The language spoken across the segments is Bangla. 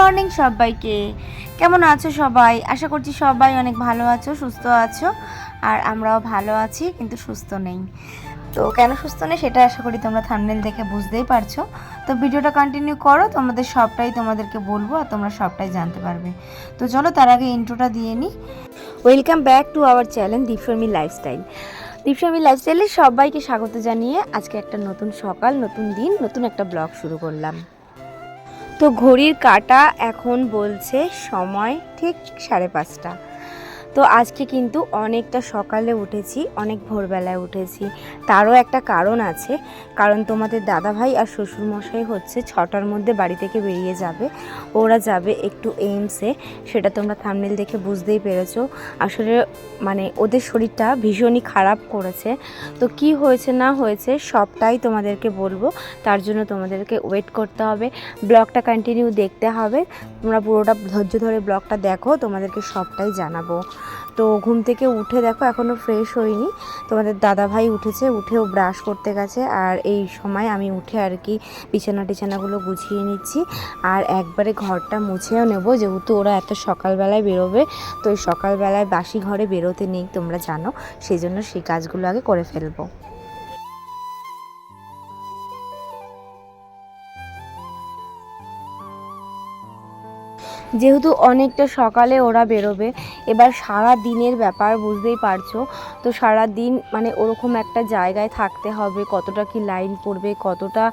মর্নিং সবাইকে। কেমন আছো সবাই? আশা করছি সবাই অনেক ভালো আছো, সুস্থ আছো। আর আমরাও ভালো আছি, কিন্তু সুস্থ নেই। তো কেন সুস্থ নেই সেটা আশা করি তোমরা থাম্বনেল দেখে বুঝতেই পারছো। তো ভিডিওটা কন্টিনিউ করো, তোমাদেরকে বলবো আর তোমরা সবটাই জানতে পারবে। তো চলো তার আগে ইন্ট্রোটা দিয়ে নিই। Welcome back to our channel Dipsharmi lifestyle. দীপশর্মী লাইফস্টাইলে সবাইকে স্বাগত জানিয়ে আজকে একটা নতুন সকাল, নতুন দিন, নতুন একটা ব্লগ শুরু করলাম। তো ঘড়ির কাঁটা এখন বলছে সময় ঠিক 5:30। তো আজকে কিন্তু অনেকটা সকালে উঠেছি, অনেক ভোরবেলায় উঠেছি। তারও একটা কারণ আছে, কারণ তোমাদের দাদাভাই আর শ্বশুরমশাই হচ্ছে 6টার মধ্যে বাড়ি থেকে বেরিয়ে যাবে। ওরা যাবে একটু এইমসে, সেটা তোমরা থাম্বনেল দেখে বুঝতেই পেরেছো। আসলে মানে ওদের শরীরটা ভীষণই খারাপ করেছে। তো কি হয়েছে না হয়েছে সবটাই তোমাদেরকে বলবো, তার জন্য তোমাদেরকে ওয়েট করতে হবে, ব্লগটা কন্টিনিউ দেখতে হবে। তোমরা পুরোটা ধৈর্য ধরে ব্লগটা দেখো, তোমাদেরকে সবটাই জানাবো। তো ঘুম থেকে উঠে দেখো এখনও ফ্রেশ হইনি। তোমাদের দাদাভাই উঠেছে, উঠেও ব্রাশ করতে গেছে। আর এই সময় আমি উঠে আর কি বিছানাগুলো গুছিয়ে নিচ্ছি। আর একবারে ঘরটা মুছেও নেব, যেহেতু ওরা এত সকালবেলায় বেরোবে। তো এই সকালবেলায় বাসি ঘরে বেরোতে নেই, তোমরা জানো, সেই জন্য সেই কাজগুলো আগে করে ফেলবো। যেহেতু অনেকটা সকালে ওরা বেরোবে, এবার সারা দিনের ব্যাপার বুঝতেই পারছো। তো সারা দিন মানে ওরকম একটা জায়গায় থাকতে হবে, কতটা কি লাইন পড়বে, কতটা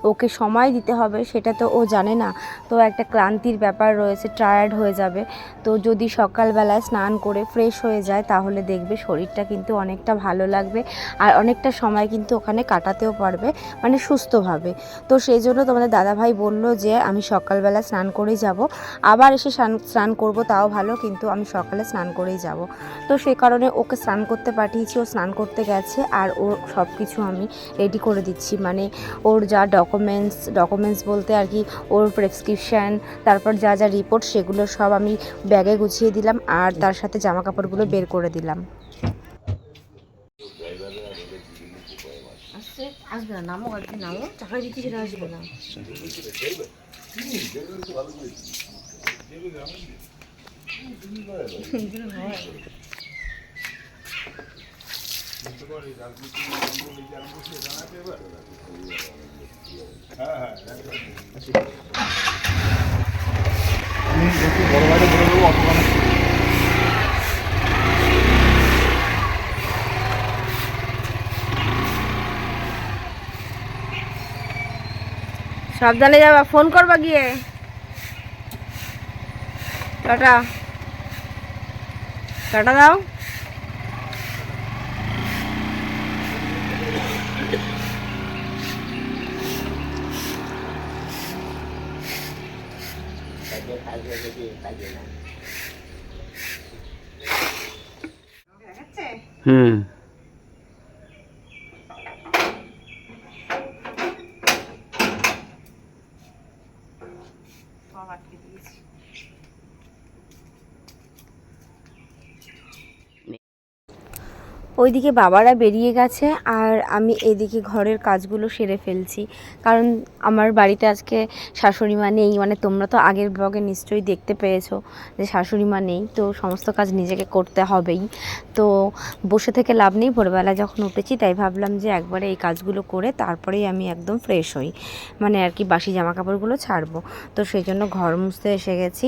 ওকে সময় দিতে হবে সেটা তো ও জানে না। তো একটা ক্লান্তির ব্যাপার রয়েছে, টায়ার্ড হয়ে যাবে। তো যদি সকালবেলায় স্নান করে ফ্রেশ হয়ে যায় তাহলে দেখবে শরীরটা কিন্তু অনেকটা ভালো লাগবে, আর অনেকটা সময় কিন্তু ওখানে কাটাতেও পারবে, মানে সুস্থভাবে। তো সেই জন্য তোমাদের দাদাভাই বলল যে আমি সকালবেলা স্নান করেই যাব। আবার এসে স্নান করব তাও ভালো, কিন্তু আমি সকালে স্নান করেই যাব। তো সেই কারণে ওকে স্নান করতে পাঠিয়েছি, ও স্নান করতে গেছে। আর ওর সব কিছু আমি রেডি করে দিচ্ছি, মানে ওর যা ডকুমেন্টস বলতে আর কি ওর প্রেসক্রিপশান, তারপর যা যা রিপোর্ট সেগুলো সব আমি ব্যাগে গুছিয়ে দিলাম, আর তার সাথে জামা কাপড়গুলো বের করে দিলাম। আসবে না, নামো আর কি, নামো টাকা দিচ্ছি, সেটা আসবে না। সাবধানে যাবা, ফোন করবা গিয়ে। টাটা টাটা দাও। হুম, ওইদিকে বাবারা বেরিয়ে গেছে, আর আমি এদিকে ঘরের কাজগুলো সেরে ফেলছি। কারণ আমার বাড়িতে আজকে শাশুড়ি মা নেই, মানে তোমরা তো আগের ব্লগে নিশ্চয়ই দেখতে পেয়েছো যে শাশুড়ি মা নেই, তো সমস্ত কাজ নিজেকে করতে হবেই। তো বসে থেকে লাভ নেই, ভোরবেলা যখন উঠেছি তাই ভাবলাম যে একবারে এই কাজগুলো করে তারপরেই আমি একদম ফ্রেশ হই, মানে আর কি বাসি জামা কাপড়গুলো ছাড়বো। তো সেই জন্য ঘর মুছতে এসে গেছি।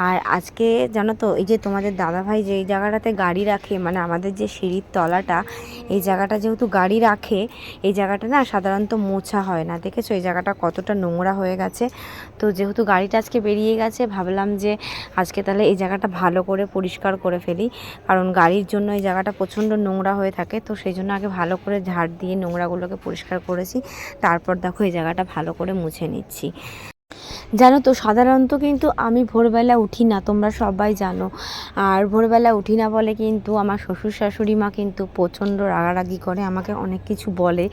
আর আজকে জানো তো, এই যে তোমাদের দাদাভাই যেই জায়গাটাতে গাড়ি রাখে, মানে আমাদের যে সিঁড়ির তলাটা, এই জায়গাটা যেহেতু গাড়ি রাখে, এই জায়গাটা না সাধারণত মোছা হয় না। দেখেছো এই জায়গাটা কতটা নোংরা হয়ে গেছে। তো যেহেতু গাড়িটা আজকে বেরিয়ে গেছে, ভাবলাম যে আজকে তাহলে এই জায়গাটা ভালো করে পরিষ্কার করে ফেলি, কারণ গাড়ির জন্য এই জায়গাটা প্রচণ্ড নোংরা হয়ে থাকে। তো সেই জন্য আগে ভালো করে ঝাড় দিয়ে নোংরাগুলোকে পরিষ্কার করেছি, তারপর দেখো এই জায়গাটা ভালো করে মুছে নিচ্ছি। জানো তো সাধারণত কিন্তু আমি ভোরবেলা উঠি না, তোমরা সবাই জানো। আর ভোরবেলা উঠি না বলে কিন্তু আমার শ্বশুর শাশুড়ি মা কিন্তু প্রচণ্ড রাগারাগি করে, আমাকে অনেক কিছু বলে,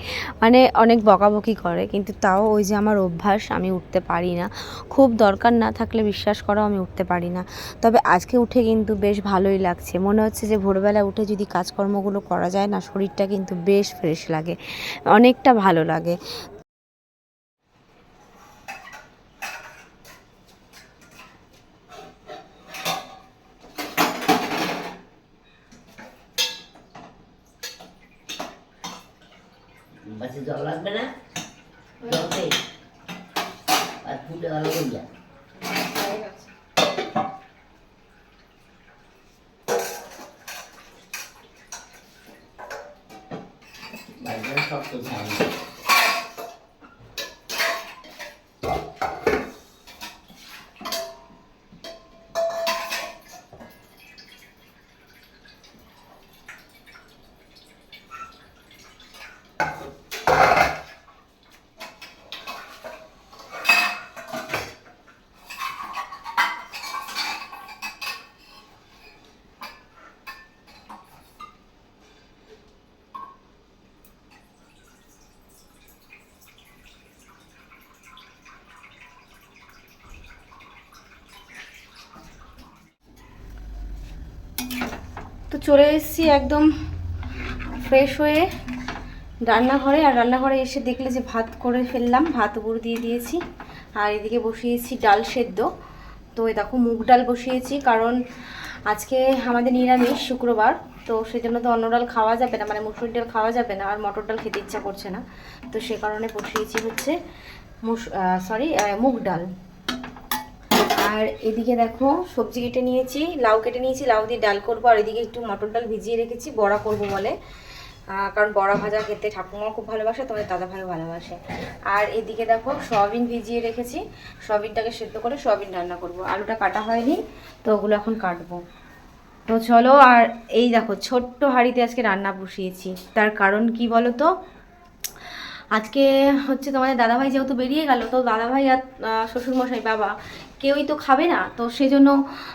মানে অনেক বকাবকি করে। কিন্তু তাও ওই যে আমার অভ্যাস, আমি উঠতে পারি না। খুব দরকার না থাকলে বিশ্বাস করো আমি উঠতে পারি না। তবে আজকে উঠে কিন্তু বেশ ভালোই লাগছে, মনে হচ্ছে যে ভোরবেলা উঠে যদি কাজকর্মগুলো করা যায় না, শরীরটা কিন্তু বেশ ফ্রেশ লাগে, অনেকটা ভালো লাগে। বাসে জল লাগবে না, জলতে আর ফুটে ভালো করলে বাজারে শক্ত ঝাল। তো চলে এসেছি একদম ফ্রেশ হয়ে রান্নাঘরে। আর রান্নাঘরে এসে দেখলে যে ভাত করে ফেললাম, ভাত উপর দিয়ে দিয়েছি। আর এদিকে বসিয়েছি ডাল সেদ্ধ। তো এই দেখো মুগ ডাল বসিয়েছি, কারণ আজকে আমাদের নিরামিষ শুক্রবার, তো সেজন্য তো অন্য ডাল খাওয়া যাবে না, মানে মুসুর ডাল খাওয়া যাবে না, আর মটর ডাল খেতে ইচ্ছা করছে না। তো সে কারণে বসিয়েছি হচ্ছে মুগ ডাল। আর এদিকে দেখো সবজি কেটে নিয়েছি, লাউ কেটে নিয়েছি, লাউ দিয়ে ডাল করবো। আর এদিকে একটু মটর ডাল ভিজিয়ে রেখেছি, বড়া করব বলে, কারণ বড়া ভাজা খেতে ঠাকুমা খুব ভালোবাসে, তোমাদের দাদা ভাইও ভালোবাসে। আর এদিকে দেখো সয়াবিন ভিজিয়ে রেখেছি, সয়াবিনটাকে সেদ্ধ করে সয়াবিন রান্না করব। আলুটা কাটা হয়নি, তো ওগুলো এখন কাটবো। তো চলো। আর এই দেখো ছোট্ট হাঁড়িতে আজকে রান্না বসিয়েছি, তার কারণ কি বলো তো, আজকে হচ্ছে তোমাদের দাদাভাই যেহেতু বেরিয়ে গেল, তো দাদাভাই আর শ্বশুরমশাই বাবা কেউই তো খাবে না। তো সেই জন্য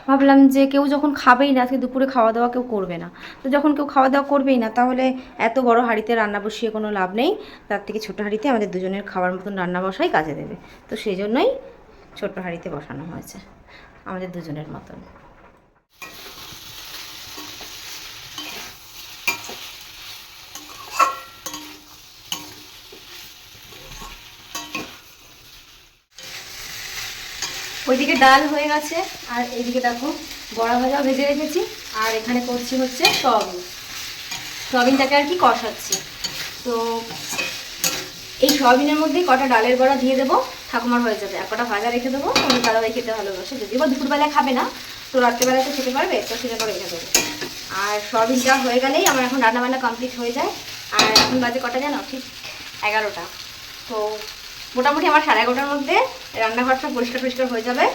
ভাবলাম যে কেউ যখন খাবেই না, আজকে দুপুরে খাওয়া দাওয়া কেউ করবে না, তো যখন কেউ খাওয়া দাওয়া করবেই না, তাহলে এত বড় হাঁড়িতে রান্না বসিয়ে কোনো লাভ নেই। তার থেকে ছোটো হাঁড়িতে আমাদের দুজনের খাওয়ার মতন রান্না বসাই কাজে দেবে। তো সেই জন্যই ছোট্ট হাঁড়িতে বসানো হয়েছে আমাদের দুজনের মতন। ওইদিকে ডাল হয়ে গেছে, আর এইদিকে দেখো বড়া ভাজা ভেজে রেখেছি। আর এখানে করছি হচ্ছে সয়াবিনটাকে আর কি কষাচ্ছি। তো এই সয়াবিনের মধ্যেই কটা ডালের বড়া দিয়ে দেবো, ঠাকুমার হয়ে যাবে। আর কটা ভাজা রেখে দেবো, আমাদের দাদাভাই খেতে ভালোবাসে, যদিও বা দুপুরবেলায় খাবে না, তো রাত্রেবেলায় তো খেতে পারবে, তো সেটা রেখে দেবো। আর সয়াবিনটা হয়ে গেলেই আমার এখন রান্নাবান্না কমপ্লিট হয়ে যায়। আর এখন বাজে কটা জানো, ঠিক 11টা। তো মোটামুটি আমার 11:30টার মধ্যে রান্নাঘর সব পরিষ্কার হয়ে যাবে।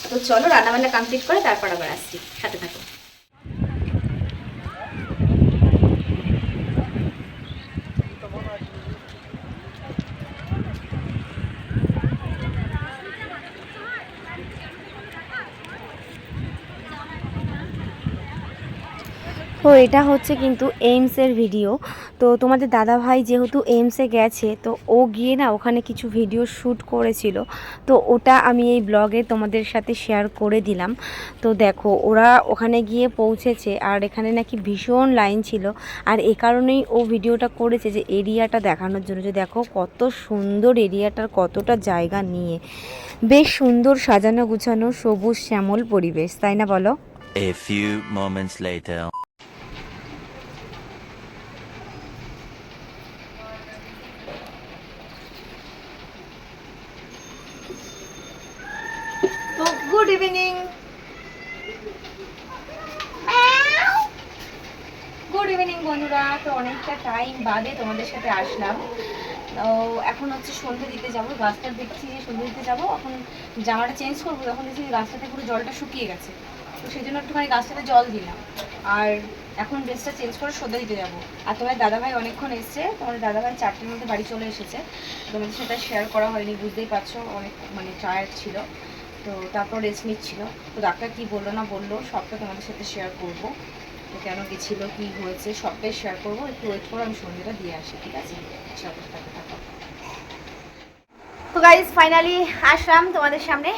তো চলো রান্নাবান্না কমপ্লিট করে তারপর আবার আসছি, সাথে থাকো। তো এটা হচ্ছে কিন্তু এইমসের ভিডিও। তো তোমাদের দাদাভাই যেহেতু এইমসে গেছে, তো ও গিয়ে না ওখানে কিছু ভিডিও শ্যুট করেছিল, তো ওটা আমি এই ব্লগে তোমাদের সাথে শেয়ার করে দিলাম। তো দেখো ওরা ওখানে গিয়ে পৌঁছেছে, আর এখানে নাকি ভীষণ লাইন ছিল, আর এ কারণেই ও ভিডিওটা করেছে যে এরিয়াটা দেখানোর জন্য, যে দেখো কত সুন্দর এরিয়াটার, কতটা জায়গা নিয়ে বেশ সুন্দর সাজানো গুছানো সবুজ শ্যামল পরিবেশ, তাই না বলো? A few moments later. তো গুড ইভিনিং, বন্ধুরা। তো অনেকটা টাইম বাদে তোমাদের সাথে আসলাম। তো এখন হচ্ছে সন্ধ্যে দিতে যাবো, গাছটা দেখছি যে সন্ধ্যে দিতে যাবো, এখন জামাটা চেঞ্জ করবো, তখন দেখছি গাছটাতে পুরো জলটা শুকিয়ে গেছে, তো সেই জন্য একটুখানি গাছটাতে জল দিলাম। আর এখন ড্রেসটা চেঞ্জ করে সন্ধ্যা দিতে যাবো। আর তোমার দাদাভাই অনেকক্ষণ এসছে, তোমাদের দাদাভাই 4টের মধ্যে বাড়ি চলে এসেছে। তোমাদের সাথে শেয়ার করা হয়নি, বুঝতেই পারছো, অনেক মানে টায়ার্ড ছিল, তো তারপর রেস্ট নিচ্ছিল। তো ডাক্তার কী বললো না বললো সবটা তোমাদের সাথে শেয়ার করবো, তো কেন গেছিলো, কী হয়েছে সবটাই শেয়ার করবো। একটু ওয়েট করো, আমি সন্ধ্যেটা দিয়ে আসি, ঠিক আছে? তো গাইজ ফাইনালি আসলাম তোমাদের সামনে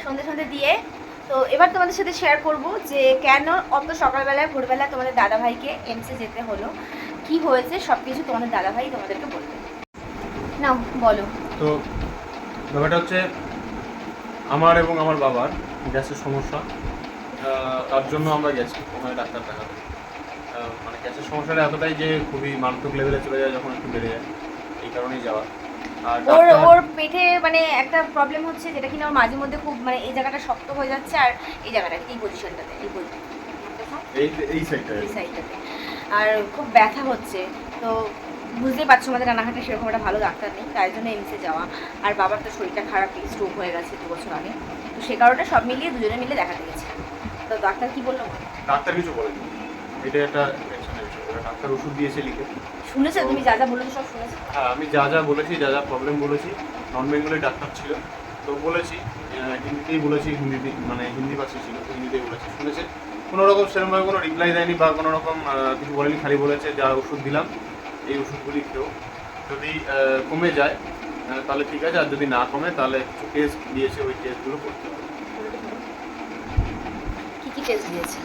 সন্ধ্যে দিয়ে। তো এবার তোমাদের সাথে শেয়ার করব যে কেন অত সকালবেলায় ভোরবেলায় তোমাদের দাদাভাইকে এমসে যেতে হলো, কি হয়েছে সব কিছু তোমাদের দাদাভাই তোমাদেরকে বলবে। নাও বলো। তো ব্যাপারটা হচ্ছে আমার এবং আমার বাবার গ্যাসের সমস্যা, তার জন্য আমরা গেছি ওখানে ডাক্তার দেখাতে। মানে গ্যাসের সমস্যাটা এতটাই যে খুবই মারাত্মক লেভেলে চলে যায় যখন একটু বেড়ে যায়। এই কারণেই যাওয়া। আর ওর ডাক্তার ওর পেটে মানে একটা প্রবলেম হচ্ছে, যেটা কিনা ওর মাঝে মধ্যে খুব মানে এই জায়গাটা শক্ত হয়ে যাচ্ছে, আর এই জায়গাটা এই পজিশনটাতে এই সাইডটা এই সাইডটাতে আর খুব ব্যথা হচ্ছে। তো বুঝতেই পারছো আমাদের রানাঘাটে সেরকম একটা ভালো ডাক্তার নেই, তাই জন্য এমসে যাওয়া। আর বাবার তো শরীরটা খারাপ, স্ট্রোক হয়ে গেছে 2 বছর আগে, তো সে কারণে সব মিলিয়ে দুজনে মিলে দেখাতে গেছি। তো ডাক্তার কি বললো? ডাক্তার কিছু বলেনি, এটা একটা টেনশনের বিষয়। ডাক্তার ওষুধ দিয়েছে লিখে। শুনেছো তুমি যা যা বলেছো সব শুনেছো? হ্যাঁ, আমি যা যা বলেছি, যা যা প্রবলেম বলেছি, নন বেঙ্গলি ডাক্তার ছিল তো বলেছি, হিন্দিতেই বলেছি, মানে হিন্দি ভাষী ছিল তো হিন্দিতেই বলেছি, শুনেছে। কোনো রকম সেরকমভাবে কোনো রিপ্লাই দেয়নি বা কোনো রকম কিছু বলেনি, খালি বলেছে যা ওষুধ দিলাম এই ওষুধগুলি খেও, যদি কমে যায় তাহলে ঠিক আছে, আর যদি না কমে তাহলে কিছু টেস্ট দিয়েছে, ওই টেস্টগুলো করতে হবে। কি টেস্ট দিয়েছে?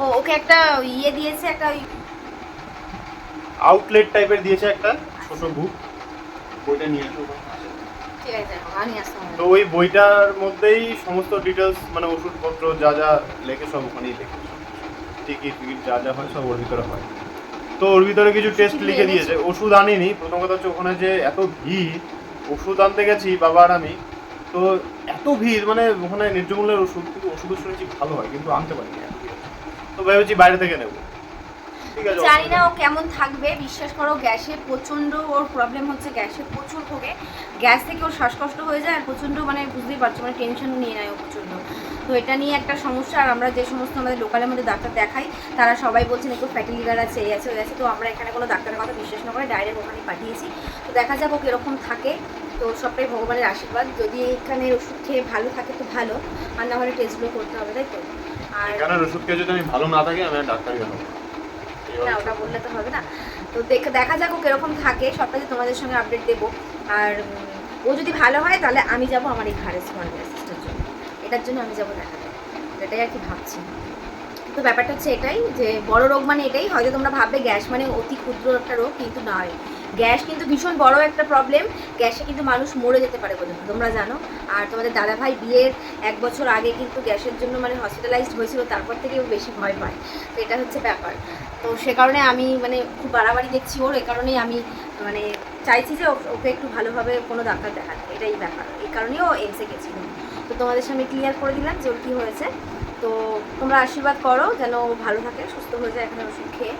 ও ওকে একটা ইয়ে দিয়েছে, একটা ওই আউটলেট টাইপের দিয়েছে একটা ছোট বুক, বইটা নিয়ে আসো ওখানে আছে। ঠিক আছে আমি আসতে হবে। তো ওই বইটার মধ্যেই সমস্ত ডিটেলস, মানে ওষুধপত্র যা যা লেখে সব ওখানেই লেখে, টিকিট টিকিট যা যা হয় সব ওর ভিতরে হয়। তো ওর ভিতরে কিছু টেস্ট লিখে দিয়েছে, ওষুধ আনিনি। প্রথম কথা হচ্ছে ওখানে যে এত ভিড়, ওষুধ আনতে গেছি বাবা আর আমি, তো এত ভিড়, মানে ওখানে ন্যায্যমূল্যের ওষুধ, কিন্তু ওষুধও শুনেছি ভালো হয়, কিন্তু আনতে পারিনি এত ভিড়। তো ভেবেছি বাইরে থেকে নেবো, ঠিক আছে। জানি না ও কেমন থাকবে, বিশ্বাস করো গ্যাসে প্রচণ্ড ওর প্রবলেম হচ্ছে, গ্যাসে প্রচুর ভোগে, গ্যাস থেকে ওর শ্বাসকষ্ট হয়ে যায়, আর প্রচণ্ড মানে বুঝতেই পারছো মানে টেনশন নিয়ে নেয় ও প্রচণ্ড। তো এটা নিয়ে একটা সমস্যা। আর আমরা যে সমস্ত আমাদের লোকালের মধ্যে ডাক্তার দেখাই তারা সবাই বলছেন একটু ফ্যাটি লিভার আছে, এই আছে ওই আছে, তো আমরা এখানে কোনো ডাক্তারের কথা বিশ্বাস না করে ডাইরেক্ট ওখানে পাঠিয়েছি। তো দেখা যাক ও কীরকম থাকে, তো সবটাই ভগবানের আশীর্বাদ। যদি এখানে ওষুধ খেয়ে ভালো থাকে তো ভালো, আর না হলে টেস্টগুলো করতে হবে, তাই তো। আর এখানের ওষুধ খেয়ে যদি আমি ভালো না থাকি আমি আর ডাক্তারই দেখাবো না। না ওটা বললে তো হবে না। তো দেখা যাক ও কিরকম থাকে, সবটা যে তোমাদের সঙ্গে আপডেট দেবো। আর ও যদি ভালো হয় তাহলে আমি যাব আমার এই ঘাড়ের স্পন্ডিলোসিসটার জন্য, এটার জন্য আমি যাবো দেখাতে, এটাই আর কি ভাবছি। তো ব্যাপারটা হচ্ছে এটাই যে বড় রোগ মানে এটাই, হয়তো তোমরা ভাববে গ্যাস মানে অতি ক্ষুদ্র একটা রোগ, কিন্তু নয়। গ্যাস কিন্তু ভীষণ বড় একটা প্রবলেম, গ্যাসে কিন্তু মানুষ মরে যেতে পারে পর্যন্ত, তোমরা জানো। আর তোমাদের দাদাভাই বিয়ের 1 বছর আগে কিন্তু গ্যাসের জন্য মানে হসপিটালাইজড হয়েছিল, তারপর থেকেও বেশি ভয় পায়। তো এটা হচ্ছে ব্যাপার। তো সে কারণে আমি মানে খুব বাড়াবাড়ি দেখছি ওর, এই কারণেই আমি মানে চাইছি যে ওকে একটু ভালোভাবে কোনো ডাক্তার দেখাতে, এটাই ব্যাপার। এই কারণেই ও এমসে গেছিল। তো তোমাদের সামনে ক্লিয়ার করে দিলাম যে ওর কী হয়েছে। তো তোমরা আশীর্বাদ করো যেন ও ভালো থাকে, সুস্থ হয়ে যায় এখানে ওষুধ খেয়ে,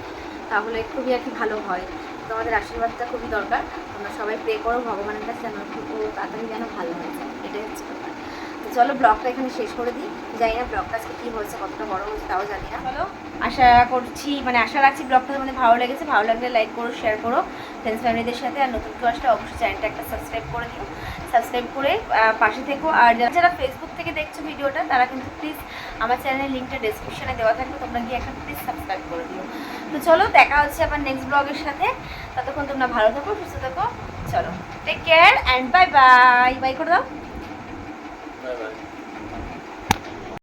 তাহলে খুবই আর কি ভালো হয়। তোমাদের আশীর্বাদটা খুবই দরকার, তোমরা সবাই প্রে করো ভগবানের কাছে যেন ও তাড়াতাড়ি যেন ভালো হয়ে যায়, এটাই হচ্ছে ব্যাপার। তো চলো ব্লগটা এখানে শেষ করে দিই। জানি না ব্লগটা আজকে কী হয়েছে, কতটা বড় হয়েছে তাও জানি না। চলো আশা করছি মানে আশা রাখছি ব্লগটা তোমাদের ভালো লেগেছে। ভালো লাগলে লাইক করো, শেয়ার করো ফ্রেন্ডস ফ্যামিলিদের সাথে। আর নতুন কেউ আসলে অবশ্যই চ্যানেলটা একটা সাবস্ক্রাইব করে দিও, সাবস্ক্রাইব করে পাশে থেকো। আর যারা ফেসবুক থেকে দেখছো ভিডিওটা তারা কিন্তু প্লিজ আমার চ্যানেলের লিঙ্কটা ডেসক্রিপশনে দেওয়া থাকবে, তোমরা গিয়ে একটা প্লিজ সাবস্ক্রাইব করে দিও। তো চলো দেখা হচ্ছে আবার নেক্সট ব্লগের সাথে, ততক্ষণ তোমরা ভালো থাকো, সুস্থ থাকো। চলো take care and bye bye. Bye করে দাও। Bye by.